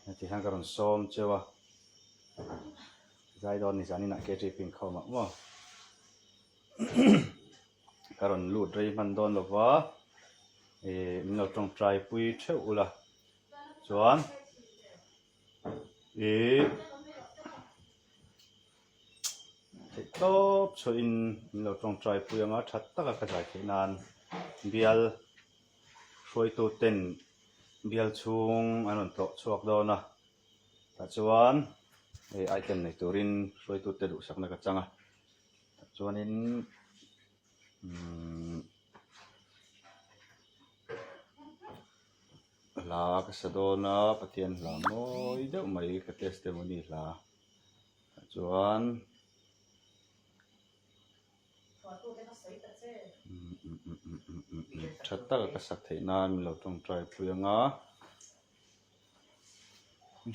thì hàng karon som chưa gai đòn thì sáng nak kê pin khâu mà mua karon lụt rây man đòn lo vá mình lo trong trái pui cheu là chuan thì top cho in mình lo trong trái pui anga that taka ka jai nan bial khoi tu ten bial chung anon to chuak do na ta chuan item này turin khoi tu te du sak na ka changa chuan in la ka sadona pathian la moi deuh mai ka testimony la chuan that taka ka sak thei nan mình lo trong trai pui anga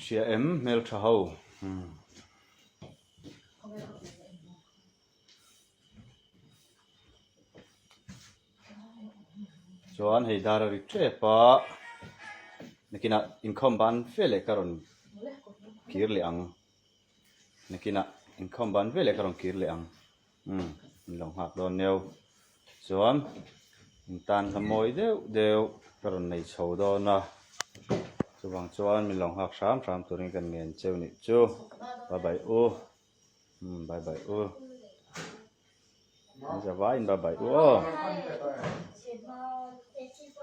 sia em mel tha ho chuan hei dar ri tre pa nakina inkhawm ban vele karon kir le ang nakina inkhawm ban vele karon kir le ang long hak don neu chuan tan lamoi deuh karon nei chho do na chuwang chuan min long hak sam turin kan ngen cheu ni chu bye bye u zawai bye bye u